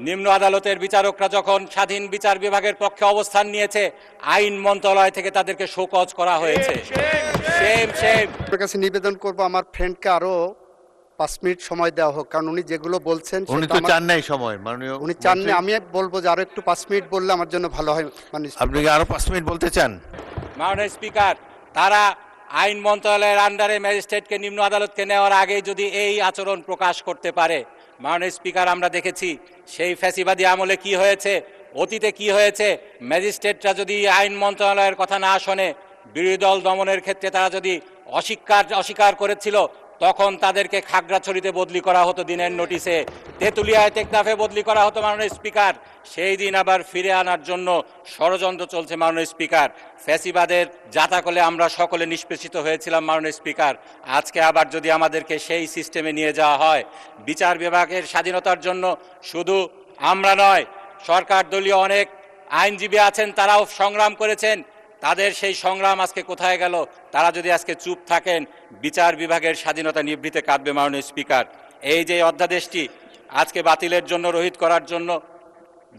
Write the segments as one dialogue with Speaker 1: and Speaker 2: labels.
Speaker 1: নিম্ন আদালতের বিচারকরা যখন স্বাধীন বিচার বিভাগের পক্ষে অবস্থান নিয়েছে, আইন মন্ত্রণালয় থেকে তাদেরকে শোকজ করা হয়েছে। সেম সেম
Speaker 2: আপনার কাছে নিবেদন করব আমার ফ্রেন্ডকে আরো 5 মিনিট সময় দেওয়া হোক, কারণ উনি যেগুলো বলছেন
Speaker 3: উনি
Speaker 2: সেটা
Speaker 3: তো
Speaker 2: আমার-
Speaker 3: চান নাই সময় মাননীয়
Speaker 2: উনি চান না।
Speaker 3: মন্ত্রী।
Speaker 2: আমি বলবো যে আরো একটু 5 মিনিট বললে আমার জন্য ভালো হয়। মানে
Speaker 3: আপনি কি আরো 5 মিনিট বলতে চান?
Speaker 1: মাননীয় স্পিকার, তারা আইন মন্ত্রণালয়ের আন্ডারে ম্যাজিস্ট্রেটকে নিম্ন আদালতকে নেওয়ার আগেই যদি এই আচরণ প্রকাশ করতে পারে, মাননীয় স্পিকার, আমরা দেখেছি সেই ফ্যাসিবাদী আমলে কি হয়েছে, অতীতে কি হয়েছে। ম্যাজিস্ট্রেটরা যদি আইন মন্ত্রণালয়ের কথা না শোনে, বিরোধী দল দমনের ক্ষেত্রে তারা যদি অস্বীকার করেছিল, তখন তাদেরকে খাগড়াছড়িতে বদলি করা হতো দিনের নোটিশে, তেঁতুলিয়ায় টেকনাফে বদলি করা হতো মাননীয় স্পিকার। সেই দিন আবার ফিরে আনার জন্য ষড়যন্ত্র চলছে মাননীয় স্পিকার। ফ্যাসিবাদের জাতাকলে আমরা সকলে নিষ্পেষিত হয়েছিলাম মাননীয় স্পিকার। আজকে আবার যদি আমাদেরকে সেই সিস্টেমে নিয়ে যাওয়া হয়, বিচার বিভাগের স্বাধীনতার জন্য শুধু আমরা নয়, সরকার দলীয় অনেক আইনজীবী আছেন, তারাও সংগ্রাম করেছেন। তাদের সেই সংগ্রাম আজকে কোথায় গেল? তারা যদি আজকে চুপ থাকেন, বিচার বিভাগের স্বাধীনতা নিভৃতে কাঁদবে মাননীয় স্পিকার। এই যে অধ্যাদেশটি আজকে বাতিলের জন্য, রহিত করার জন্য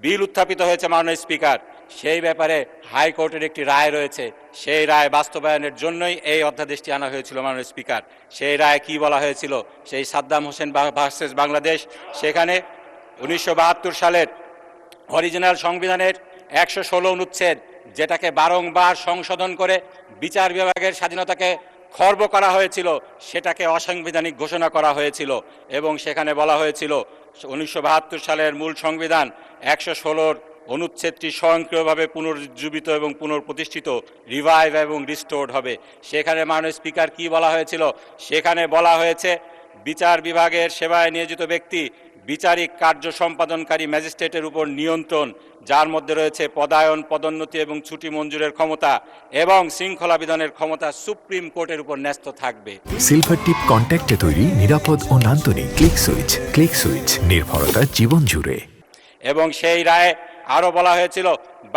Speaker 1: বিল উত্থাপিত হয়েছে মাননীয় স্পিকার, সেই ব্যাপারে হাইকোর্টের একটি রায় রয়েছে। সেই রায় বাস্তবায়নের জন্যই এই অধ্যাদেশটি আনা হয়েছিল মাননীয় স্পিকার। সেই রায় কি বলা হয়েছিল? সেই সাদ্দাম হোসেন ভার্সেস বাংলাদেশ, সেখানে 1972 সালের অরিজিনাল সংবিধানের 116 অনুচ্ছেদ, যেটাকে বারংবার সংশোধন করে বিচার বিভাগের স্বাধীনতাকে খর্ব করা হয়েছিল, সেটাকে অসাংবিধানিক ঘোষণা করা হয়েছিল। এবং সেখানে বলা হয়েছিল 1972 সালের মূল সংবিধান 116 অনুচ্ছেদটি স্বয়ংক্রিয়ভাবে পুনরুজ্জীবিত এবং পুনঃপ্রতিষ্ঠিত, রিভাইভ এবং রিস্টোর্ড হবে। সেখানে মাননীয় স্পিকার কি বলা হয়েছিল? সেখানে বলা হয়েছে বিচার বিভাগের সেবায় নিয়োজিত ব্যক্তি বিচারিক কার্য সম্পাদনকারী ম্যাজিস্ট্রেটের উপর নিয়ন্ত্রণ, যার মধ্যে রয়েছে পদায়ন, পদোন্নতি এবং ছুটি মঞ্জুরের ক্ষমতা এবং শৃঙ্খলা বিধানের ক্ষমতা সুপ্রিম কোর্টের উপর ন্যস্ত থাকবে।
Speaker 4: সিলভার টিপ কন্ট্যাক্টে তৈরি নিরাপদ ও নান্দনিক ক্লিক সুইচ নির্ভরতা জীবন জুড়ে।
Speaker 1: এবং সেই রায়ে আরও বলা হয়েছিল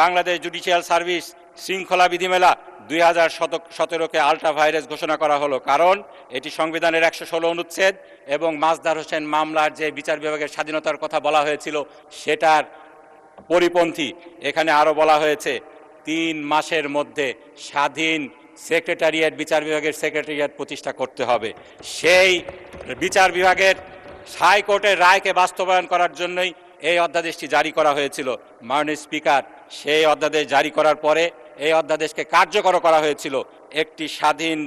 Speaker 1: বাংলাদেশ জুডিশিয়াল সার্ভিস শৃঙ্খলা বিধিমেলা 2017-কে আলট্রা ভাইরাস ঘোষণা করা হলো, কারণ এটি সংবিধানের 116 অনুচ্ছেদ এবং মাজদার হোসেন মামলার যে বিচার বিভাগের স্বাধীনতার কথা বলা হয়েছিল সেটার পরিপন্থী। এখানে আরও বলা হয়েছে 3 মাসের মধ্যে স্বাধীন সেক্রেটারিয়েট, বিচার বিভাগের সেক্রেটারিয়েট প্রতিষ্ঠা করতে হবে। সেই বিচার বিভাগের হাইকোর্টের রায়কে বাস্তবায়ন করার জন্যই এই অধ্যাদেশটি জারি করা হয়েছিল মাননীয় স্পিকার। সেই অধ্যাদেশ জারি করার পরে এই অধ্যাদেশকে কার্যকর করা হয়েছিল। একটি স্বাধীন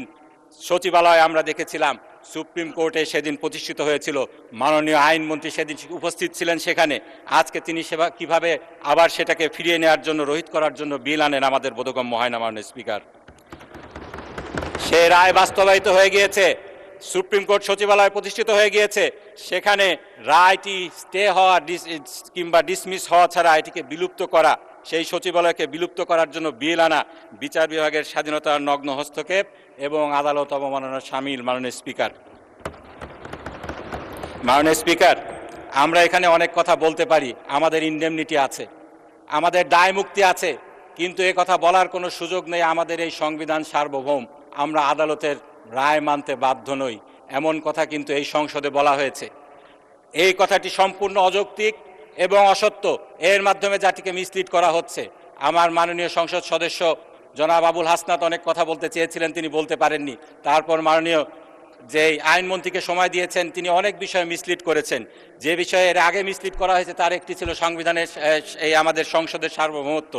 Speaker 1: সচিবালয় আমরা দেখেছিলাম, সুপ্রিম কোর্টে সেদিন প্রতিষ্ঠিত হয়েছিল। মাননীয় আইনমন্ত্রী সেদিন উপস্থিত ছিলেন সেখানে। আজকে তিনি কিভাবে আবার সেটাকে ফিরিয়ে নেওয়ার জন্য, রহিত করার জন্য বিল আনেন, আমাদের বোধগম্য হয় না মাননীয় স্পিকার। সে রায় বাস্তবায়িত হয়ে গিয়েছে, সুপ্রিম কোর্ট সচিবালয় প্রতিষ্ঠিত হয়ে গিয়েছে। সেখানে রায়টি স্টে হওয়া কিংবা ডিসমিস হওয়া ছাড়া এটিকে বিলুপ্ত করা, সেই সচিবালয়কে বিলুপ্ত করার জন্য বিল আনা বিচার বিভাগের স্বাধীনতার নগ্ন হস্তক্ষেপ এবং আদালত অবমাননার শামিল মাননীয় স্পিকার। মাননীয় স্পিকার, আমরা এখানে অনেক কথা বলতে পারি, আমাদের ইনডেমনিটি আছে, আমাদের দায় মুক্তি আছে, কিন্তু এ কথা বলার কোনো সুযোগ নেই। আমাদের এই সংবিধান সার্বভৌম, আমরা আদালতের রায় মানতে বাধ্য নই, এমন কথা কিন্তু এই সংসদে বলা হয়েছে। এই কথাটি সম্পূর্ণ অযৌক্তিক এবং অসত্য। এর মাধ্যমে জাতিকে মিসলিড করা হচ্ছে। আমার মাননীয় সংসদ সদস্য জনাব আবুল হাসনাত অনেক কথা বলতে চেয়েছিলেন, তিনি বলতে পারেননি। তারপর মাননীয় যে আইনমন্ত্রীকে সময় দিয়েছেন, তিনি অনেক বিষয়ে মিসলিড করেছেন। যে বিষয়ে এর আগে মিসলিড করা হয়েছে তার একটি ছিল সংবিধানের এই আমাদের সংসদের সার্বভৌমত্ব।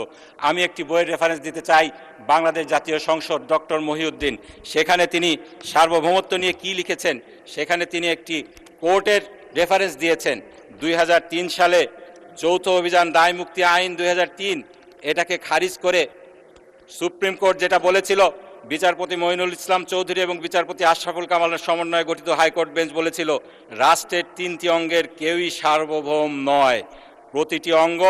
Speaker 1: আমি একটি বইয়ের রেফারেন্স দিতে চাই, বাংলাদেশ জাতীয় সংসদ, ডক্টর মহিউদ্দিন। সেখানে তিনি সার্বভৌমত্ব নিয়ে কি লিখেছেন, সেখানে তিনি একটি কোর্টের রেফারেন্স দিয়েছেন। 2003 সালে যৌথ অভিযান দায় মুক্তি আইন 2003, এটাকে খারিজ করে সুপ্রিম কোর্ট যেটা বলেছিল, বিচারপতি মঈনুল ইসলাম চৌধুরী এবং বিচারপতি আশরাফুল কামালের সমন্বয়ে গঠিত হাইকোর্ট বেঞ্চ বলেছিল, রাষ্ট্রের 3টি অঙ্গের কেউই সার্বভৌম নয়, প্রতিটি অঙ্গ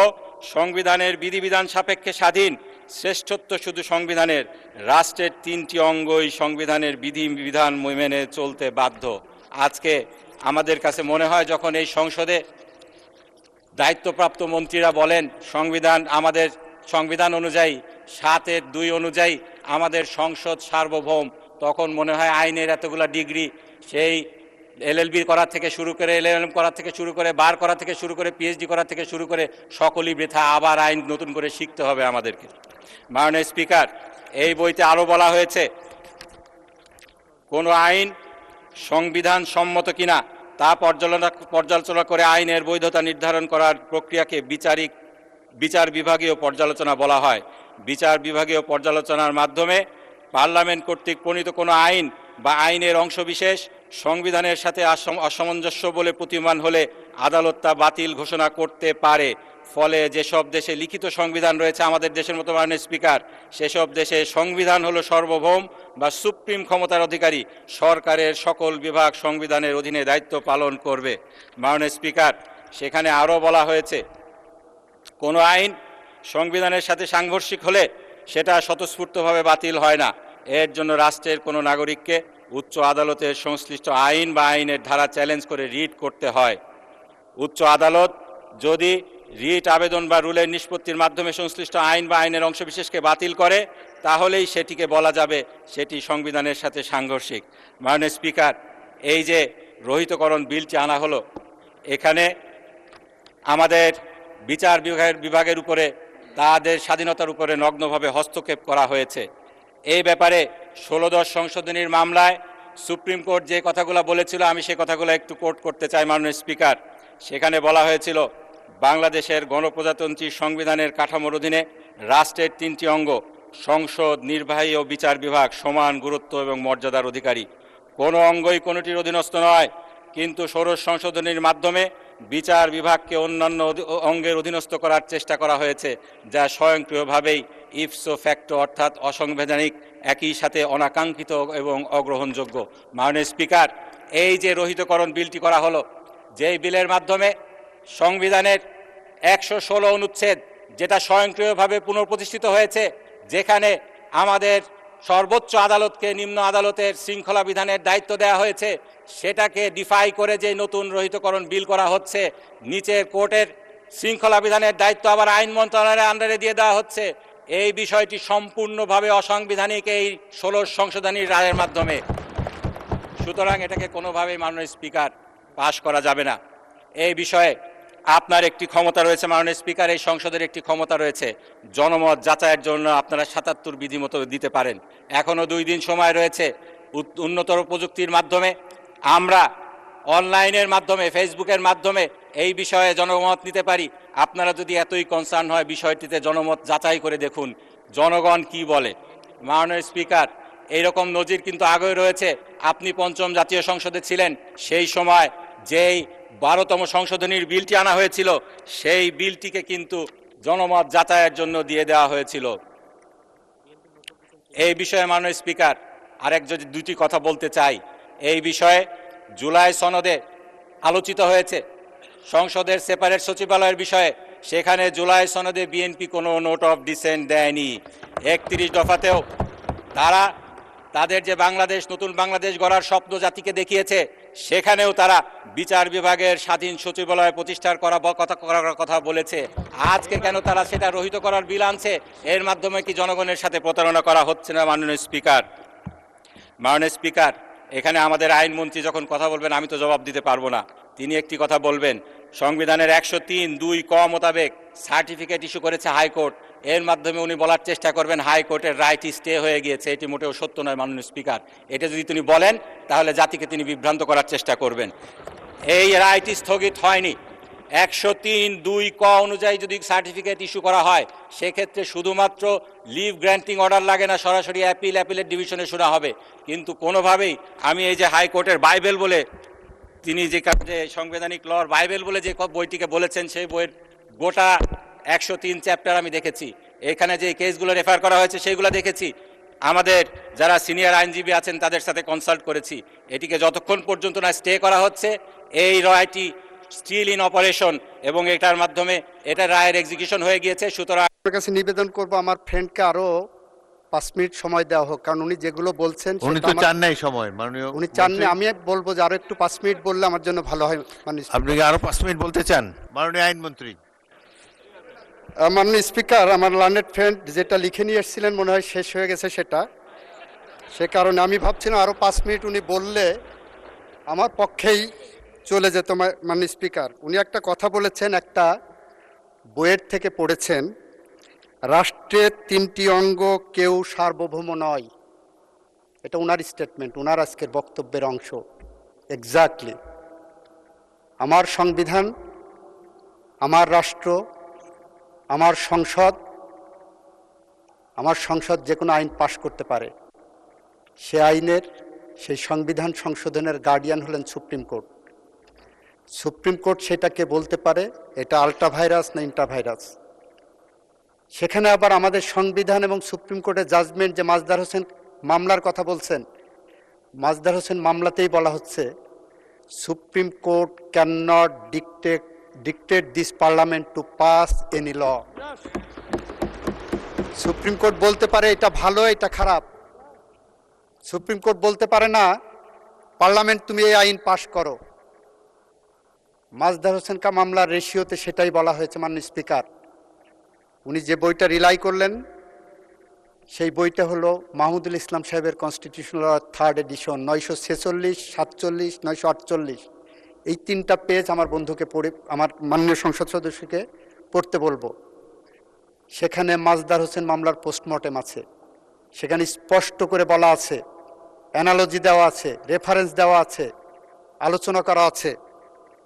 Speaker 1: সংবিধানের বিধিবিধান সাপেক্ষে স্বাধীন, শ্রেষ্ঠত্ব শুধু সংবিধানের, রাষ্ট্রের 3টি অঙ্গই সংবিধানের বিধিবিধান মেনে চলতে বাধ্য। আজকে আমাদের কাছে মনে হয়, যখন এই সংসদে দায়িত্বপ্রাপ্ত মন্ত্রীরা বলেন সংবিধান, আমাদের সংবিধান অনুযায়ী 7(2) অনুযায়ী আমাদের সংসদ সার্বভৌম, তখন মনে হয় আইনের এতগুলা ডিগ্রি সেই এলএলবি করা থেকে শুরু করে এলএলএম করা থেকে শুরু করে বার করা থেকে শুরু করে পিএইচডি করা থেকে শুরু করে সকলই বৃথা, আবার আইন নতুন করে শিখতে হবে আমাদেরকে। মাননীয় স্পিকার, এই বইতে আরও বলা হয়েছে কোনো আইন সংবিধান সম্মত কিনা তা পর্যালোচনা করে আইনের বৈধতা নির্ধারণ করার প্রক্রিয়াকে বিচার বিভাগীয় পর্যালোচনা বলা হয়। বিচার বিভাগীয় পর্যালোচনার মাধ্যমে পার্লামেন্ট কর্তৃক প্রণীত কোনো আইন বা আইনের অংশবিশেষ সংবিধানের সাথে অসামঞ্জস্য বলে প্রতীয়মান হলে আদালত তা বাতিল ঘোষণা করতে পারে। ফলে যেসব দেশে লিখিত সংবিধান রয়েছে আমাদের দেশের মতো, মাননীয় স্পিকার, সেসব দেশে সংবিধান হলো সর্বভৌম বা সুপ্রিম ক্ষমতার অধিকারী। সরকারের সকল বিভাগ সংবিধানের অধীনে দায়িত্ব পালন করবে। মাননীয় স্পিকার, সেখানে আরও বলা হয়েছে কোনো আইন সংবিধানের সাথে সাংঘর্ষিক হলে সেটা স্বতঃস্ফূর্তভাবে বাতিল হয় না। এর জন্য রাষ্ট্রের কোনো নাগরিককে উচ্চ আদালতের সংশ্লিষ্ট আইন বা আইনের ধারা চ্যালেঞ্জ করে রিট করতে হয়। উচ্চ আদালত যদি রিট আবেদন বা রুলের নিষ্পত্তির মাধ্যমে সংশ্লিষ্ট আইন বা আইনের অংশবিশেষকে বাতিল করে, তাহলেই সেটিকে বলা যাবে সেটি সংবিধানের সাথে সাংঘর্ষিক। মাননীয় স্পিকার, এই যে রহিতকরণ বিলটি আনা হলো, এখানে আমাদের বিচার বিভাগের উপরে, তাদের স্বাধীনতার উপরে নগ্নভাবে হস্তক্ষেপ করা হয়েছে। এই ব্যাপারে 16 সংশোধনীর মামলায় সুপ্রিম কোর্ট যে কথাগুলো বলেছিল, আমি সে কথাগুলো একটু কোট করতে চাই। মাননীয় স্পিকার, সেখানে বলা হয়েছিল বাংলাদেশের গণপ্রজাতন্ত্রী সংবিধানের কাঠামোর অধীনে রাষ্ট্রের 3টি অঙ্গ সংসদ, নির্বাহী ও বিচার বিভাগ সমান গুরুত্ব এবং মর্যাদার অধিকারী। কোনো অঙ্গই কোনোটির অধীনস্থ নয়, কিন্তু 16 সংশোধনীর মাধ্যমে বিচার বিভাগকে অন্যান্য অঙ্গের অধীনস্থ করার চেষ্টা করা হয়েছে, যা স্বয়ংক্রিয়ভাবেই ইপসো ফ্যাক্টো অর্থাৎ অসাংবিধানিক, একই সাথে অনাকাঙ্ক্ষিত এবং অগ্রহণযোগ্য। মাননীয় স্পিকার, এই যে রহিতকরণ বিলটি করা হলো, যেই বিলের মাধ্যমে সংবিধানের 116 অনুচ্ছেদ, যেটা স্বয়ংক্রিয়ভাবে পুনঃপ্রতিষ্ঠিত হয়েছে, যেখানে আমাদের সর্বোচ্চ আদালতকে নিম্ন আদালতের শৃঙ্খলা বিধানের দায়িত্ব দেওয়া হয়েছে, সেটাকে ডিফাই করে যে নতুন রহিতকরণ বিল করা হচ্ছে, নিচের কোর্টের শৃঙ্খলা বিধানের দায়িত্ব আবার আইন মন্ত্রণালয়ের আন্ডারে দিয়ে দেওয়া হচ্ছে। এই বিষয়টি সম্পূর্ণভাবে অসাংবিধানিক এই 16 সংশোধনীর রায়ের মাধ্যমে। সুতরাং এটাকে কোনোভাবেই মাননীয় স্পিকার পাশ করা যাবে না। এই বিষয়ে আপনার একটি ক্ষমতা রয়েছে মাননীয় স্পিকার, এই সংসদের একটি ক্ষমতা রয়েছে, জনমত যাচাইয়ের জন্য আপনারা 77 বিধি মতো দিতে পারেন। এখনও 2 দিন সময় রয়েছে। উন্নতর প্রযুক্তির মাধ্যমে আমরা অনলাইনের মাধ্যমে, ফেসবুকের মাধ্যমে এই বিষয়ে জনমত নিতে পারি। আপনারা যদি এতই কনসার্ন হয়, বিষয়টিতে জনমত যাচাই করে দেখুন জনগণ কি বলে। মাননীয় স্পিকার, এইরকম নজির কিন্তু আগেও রয়েছে। আপনি 5ম জাতীয় সংসদে ছিলেন, সেই সময় যেই 12তম সংশোধনীর বিলটি আনা হয়েছিল, সেই বিলটিকে কিন্তু জনমত যাচাইয়ের জন্য দিয়ে দেওয়া হয়েছিল। এই বিষয়ে মাননীয় স্পিকার, আরেক যদি 2টি কথা বলতে চাই। এই বিষয়ে জুলাই সনদে আলোচিত হয়েছে সংসদের সেপারেট সচিবালয়ের বিষয়ে। সেখানে জুলাই সনদে বিএনপি কোনো নোট অফ ডিসেন্ট দেয়নি। 31 দফাতেও তারা তাদের যে বাংলাদেশ, নতুন বাংলাদেশ গড়ার স্বপ্ন জাতিকে দেখিয়েছে, সেখানেও তারা বিচার বিভাগের স্বাধীন সচিবালয় প্রতিষ্ঠার করার কথা বলেছে। আজকে কেন তারা সেটা রহিত করার বিল আনছে? এর মাধ্যমে কি জনগণের সাথে প্রতারণা করা হচ্ছে না? মাননীয় স্পিকার, এখানে আমাদের আইনমন্ত্রী যখন কথা বলবেন, আমি তো জবাব দিতে পারবো না। তিনি একটি কথা বলবেন, সংবিধানের 103(2) ক মোতাবেক সার্টিফিকেট ইস্যু করেছে হাইকোর্ট। এর মাধ্যমে উনি বলার চেষ্টা করবেন হাইকোর্টের রাইটই স্টে হয়ে গিয়েছে। এটি মোটেও সত্য নয় মাননীয় স্পিকার। এটা যদি তিনি বলেন, তাহলে জাতিকে তিনি বিভ্রান্ত করার চেষ্টা করবেন। এই রাইটই স্থগিত হয়নি। 103(2) ক অনুযায়ী যদি সার্টিফিকেট ইস্যু করা হয়, সেক্ষেত্রে শুধুমাত্র লিভ গ্র্যান্টিং অর্ডার লাগে না, সরাসরি অ্যাপিলেট ডিভিশনে শোনা হবে। কিন্তু কোনোভাবেই আমি এই যে হাইকোর্টের বাইবেল বলে তিনি যে সাংবিধানিক লর বাইবেল বলে যে বইটিকে বলেছেন, সেই বইয়ের গোটা 103 চ্যাপ্টার আমি দেখেছি। এখানে যে কেসগুলো রেফার করা হয়েছে সেইগুলো দেখেছি। আমাদের যারা সিনিয়র আইনজীবী আছেন তাদের সাথে কনসাল্ট করেছি। এটিকে যতক্ষণ পর্যন্ত না স্টে করা হচ্ছে, এই রায়টি স্টিল ইন অপারেশন এবং এটার মাধ্যমে এটা রায়ের এক্সিকিউশন হয়ে গিয়েছে। সুতরাং
Speaker 2: আপনার কাছে নিবেদন করব, আমার ফ্রেন্ডকে আরো 5 মিনিট সময় দেওয়া হোক, কারণ উনি যেগুলো বলছেন
Speaker 3: উনি তো চান নাই সময়, মাননীয়
Speaker 2: উনি চান না। আমি বলবো যে আরো একটু 5 মিনিট বললে আমার জন্য ভালো হয়।
Speaker 3: আপনি কি আরো 5 মিনিট বলতে চান? মাননীয় আইনমন্ত্রী।
Speaker 2: মাননীয় স্পিকার, আমার লার্নেড ফ্রেন্ড যেটা লিখে নিয়ে এসেছিলেন মনে হয় শেষ হয়ে গেছে সেটা, সে কারণে আমি ভাবছিলাম আরো 5 মিনিট উনি বললে আমার পক্ষেই চলে যেত মাননীয় স্পিকার। উনি একটা কথা বলেছেন, একটা বইয়ের থেকে পড়েছেন, রাষ্ট্রের 3টি অঙ্গ কেউ সার্বভৌম নয়। এটা ওনার স্টেটমেন্ট, ওনার আজকের বক্তব্যের অংশ। এক্স্যাক্টলি আমার সংবিধান, আমার রাষ্ট্র, আমার সংসদ যে কোনো আইন পাশ করতে পারে। সে আইনের, সেই সংবিধান সংশোধনের গার্ডিয়ান হলেন সুপ্রিম কোর্ট। সুপ্রিম কোর্ট সেটাকে বলতে পারে এটা আল্ট্রা ভাইরাস না ইন্ট্রা ভাইরাস। সেখানে আবার আমাদের সংবিধান এবং সুপ্রিম কোর্টের জাজমেন্ট, যে মাজদার হোসেন মামলার কথা বলছেন, মাজদার হোসেন মামলাতেই বলা হচ্ছে supreme court can not dictate this parliament to pass any law. Supreme court বলতে পারে এটা ভালো, এটা খারাপ। সুপ্রিম কোর্ট বলতে পারে না পার্লামেন্ট তুমি এই আইন পাশ করো। মাজদার হোসেন কা মামলার রেশিওতে সেটাই বলা হয়েছে। মাননীয় স্পিকার, উনি যে বইটা রিলাই করলেন সেই বইটা হলো মাহমুদুল ইসলাম সাহেবের কনস্টিটিউশনাল 3rd এডিশন, 946, 47, 948। এই 3টা পেজ আমার বন্ধুকে পড়ে, আমার মাননীয় সংসদ সদস্যকে পড়তে বলবো। সেখানে মাজদার হোসেন মামলার পোস্টমর্টেম আছে, সেখানে স্পষ্ট করে বলা আছে, অ্যানালজি দেওয়া আছে, রেফারেন্স দেওয়া আছে, আলোচনা করা আছে।